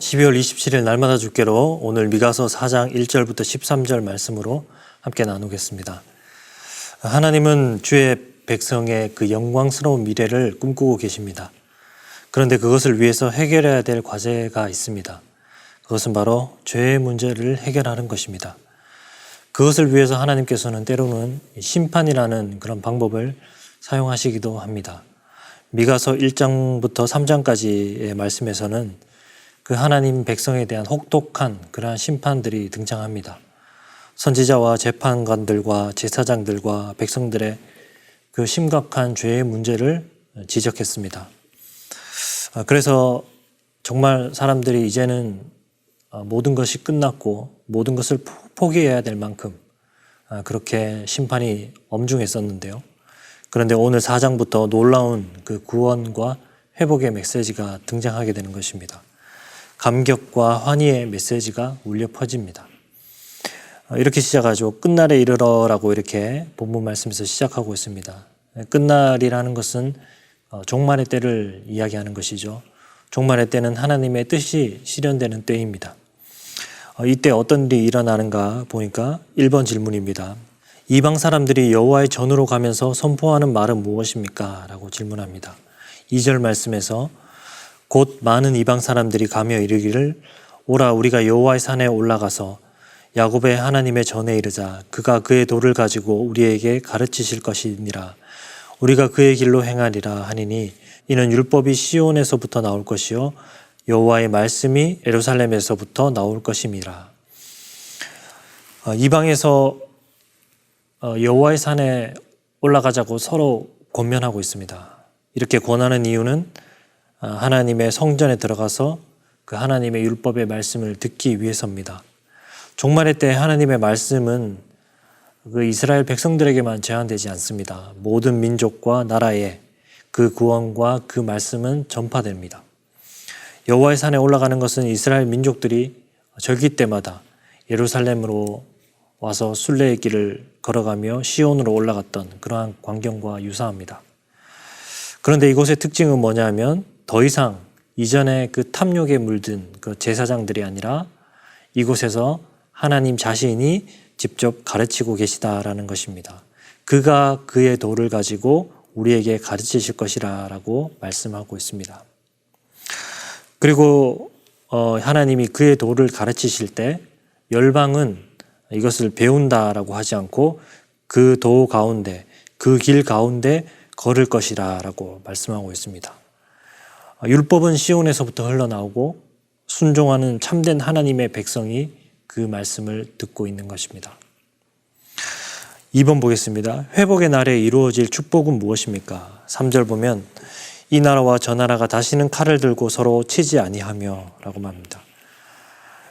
12월 27일 날마다 주께로 오늘 미가서 4장 1절부터 13절 말씀으로 함께 나누겠습니다. 하나님은 주의 백성의 그 영광스러운 미래를 꿈꾸고 계십니다. 그런데 그것을 위해서 해결해야 될 과제가 있습니다. 그것은 바로 죄의 문제를 해결하는 것입니다. 그것을 위해서 하나님께서는 때로는 심판이라는 그런 방법을 사용하시기도 합니다. 미가서 1장부터 3장까지의 말씀에서는 그 하나님 백성에 대한 혹독한 그러한 심판들이 등장합니다. 선지자와 재판관들과 제사장들과 백성들의 그 심각한 죄의 문제를 지적했습니다. 그래서 정말 사람들이 이제는 모든 것이 끝났고 모든 것을 포기해야 될 만큼 그렇게 심판이 엄중했었는데요. 그런데 오늘 4장부터 놀라운 그 구원과 회복의 메시지가 등장하게 되는 것입니다. 감격과 환희의 메시지가 울려 퍼집니다. 이렇게 시작하죠. 끝날에 이르러라고 이렇게 본문 말씀에서 시작하고 있습니다. 끝날이라는 것은 종말의 때를 이야기하는 것이죠. 종말의 때는 하나님의 뜻이 실현되는 때입니다. 이때 어떤 일이 일어나는가 보니까 1번 질문입니다. 이방 사람들이 여호와의 전으로 가면서 선포하는 말은 무엇입니까? 라고 질문합니다. 2절 말씀에서 곧 많은 이방 사람들이 가며 이르기를 오라 우리가 여호와의 산에 올라가서 야곱의 하나님의 전에 이르자 그가 그의 도를 가지고 우리에게 가르치실 것이니라 우리가 그의 길로 행하리라 하니니 이는 율법이 시온에서부터 나올 것이요 여호와의 말씀이 예루살렘에서부터 나올 것임이라. 이방에서 여호와의 산에 올라가자고 서로 권면하고 있습니다. 이렇게 권하는 이유는 하나님의 성전에 들어가서 그 하나님의 율법의 말씀을 듣기 위해서입니다. 종말의 때 하나님의 말씀은 그 이스라엘 백성들에게만 제한되지 않습니다. 모든 민족과 나라에 그 구원과 그 말씀은 전파됩니다. 여호와의 산에 올라가는 것은 이스라엘 민족들이 절기 때마다 예루살렘으로 와서 순례의 길을 걸어가며 시온으로 올라갔던 그러한 광경과 유사합니다. 그런데 이곳의 특징은 뭐냐면 더 이상 이전에 그 탐욕에 물든 그 제사장들이 아니라 이곳에서 하나님 자신이 직접 가르치고 계시다라는 것입니다. 그가 그의 도를 가지고 우리에게 가르치실 것이라고 말씀하고 있습니다. 그리고 하나님이 그의 도를 가르치실 때 열방은 이것을 배운다라고 하지 않고 그 도 가운데 그 길 가운데 걸을 것이라고 말씀하고 있습니다. 율법은 시온에서부터 흘러나오고 순종하는 참된 하나님의 백성이 그 말씀을 듣고 있는 것입니다. 2번 보겠습니다. 회복의 날에 이루어질 축복은 무엇입니까? 3절 보면 이 나라와 저 나라가 다시는 칼을 들고 서로 치지 아니하며 라고 말합니다.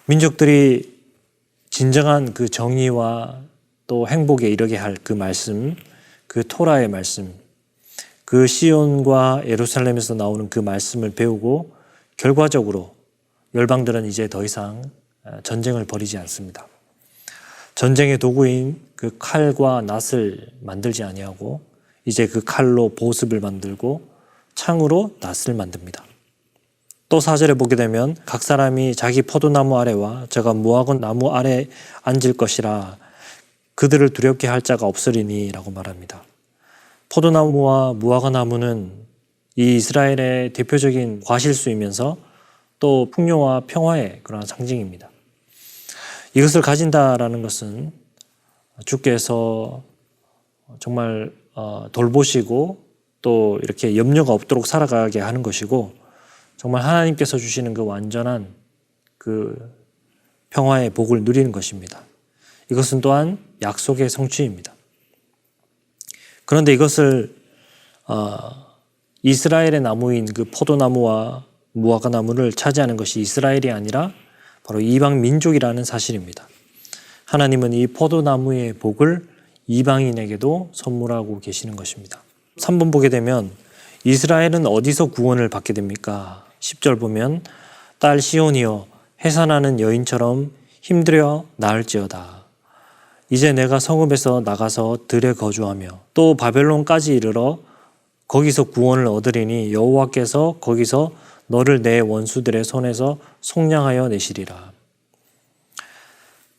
민족들이 진정한 그 정의와 또 행복에 이르게 할 그 말씀, 그 토라의 말씀, 그 시온과 예루살렘에서 나오는 그 말씀을 배우고 결과적으로 열방들은 이제 더 이상 전쟁을 벌이지 않습니다. 전쟁의 도구인 그 칼과 낫을 만들지 아니하고 이제 그 칼로 보습을 만들고 창으로 낫을 만듭니다. 또 4절에 보게 되면 각 사람이 자기 포도나무 아래와 저가 무화과 나무 아래 앉을 것이라 그들을 두렵게 할 자가 없으리니 라고 말합니다. 포도나무와 무화과 나무는 이 이스라엘의 대표적인 과실수이면서 또 풍요와 평화의 그런 상징입니다. 이것을 가진다라는 것은 주께서 정말 돌보시고 또 이렇게 염려가 없도록 살아가게 하는 것이고 정말 하나님께서 주시는 그 완전한 그 평화의 복을 누리는 것입니다. 이것은 또한 약속의 성취입니다. 그런데 이것을 이스라엘의 나무인 그 포도나무와 무화과 나무를 차지하는 것이 이스라엘이 아니라 바로 이방 민족이라는 사실입니다. 하나님은 이 포도나무의 복을 이방인에게도 선물하고 계시는 것입니다. 3번 보게 되면 이스라엘은 어디서 구원을 받게 됩니까? 10절 보면 딸 시온이여 해산하는 여인처럼 힘들여 나을지어다. 이제 내가 성읍에서 나가서 들에 거주하며 또 바벨론까지 이르러 거기서 구원을 얻으리니 여호와께서 거기서 너를 내 원수들의 손에서 속량하여 내시리라.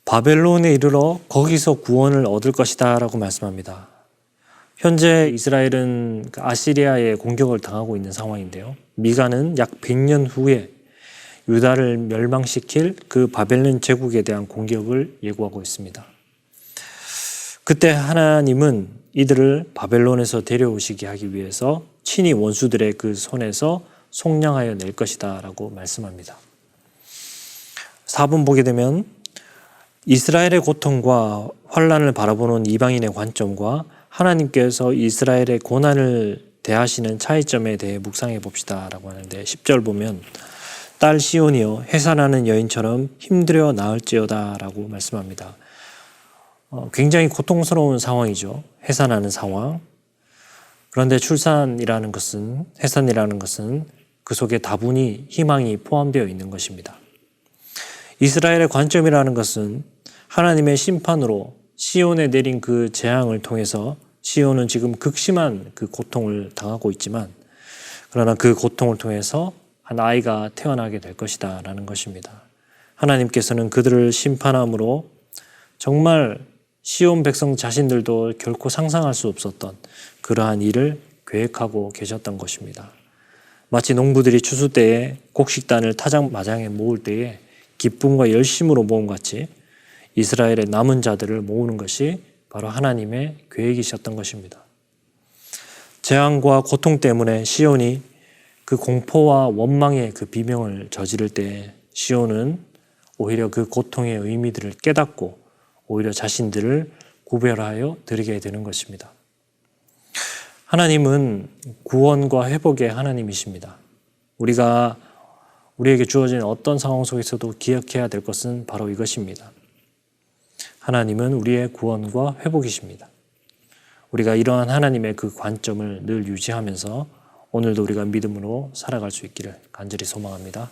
바벨론에 이르러 거기서 구원을 얻을 것이다 라고 말씀합니다. 현재 이스라엘은 아시리아의 공격을 당하고 있는 상황인데요. 미가는 약 100년 후에 유다를 멸망시킬 그 바벨론 제국에 대한 공격을 예고하고 있습니다. 그때 하나님은 이들을 바벨론에서 데려오시게 하기 위해서 친히 원수들의 그 손에서 속량하여 낼 것이다 라고 말씀합니다. 4분 보게 되면 이스라엘의 고통과 환난을 바라보는 이방인의 관점과 하나님께서 이스라엘의 고난을 대하시는 차이점에 대해 묵상해 봅시다 라고 하는데 10절 보면 딸 시온이여 해산하는 여인처럼 힘들여 나을지어다 라고 말씀합니다. 굉장히 고통스러운 상황이죠. 해산하는 상황. 그런데 출산이라는 것은, 해산이라는 것은 그 속에 다분히 희망이 포함되어 있는 것입니다. 이스라엘의 관점이라는 것은 하나님의 심판으로 시온에 내린 그 재앙을 통해서 시온은 지금 극심한 그 고통을 당하고 있지만 그러나 그 고통을 통해서 한 아이가 태어나게 될 것이다 라는 것입니다. 하나님께서는 그들을 심판함으로 정말 시온 백성 자신들도 결코 상상할 수 없었던 그러한 일을 계획하고 계셨던 것입니다. 마치 농부들이 추수 때에 곡식단을 타작마당에 모을 때에 기쁨과 열심으로 모은 같이 이스라엘의 남은 자들을 모으는 것이 바로 하나님의 계획이셨던 것입니다. 재앙과 고통 때문에 시온이 그 공포와 원망의 그 비명을 저지를 때 시온은 오히려 그 고통의 의미들을 깨닫고 오히려 자신들을 구별하여 드리게 되는 것입니다. 하나님은 구원과 회복의 하나님이십니다. 우리에게 주어진 어떤 상황 속에서도 기억해야 될 것은 바로 이것입니다. 하나님은 우리의 구원과 회복이십니다. 우리가 이러한 하나님의 그 관점을 늘 유지하면서 오늘도 우리가 믿음으로 살아갈 수 있기를 간절히 소망합니다.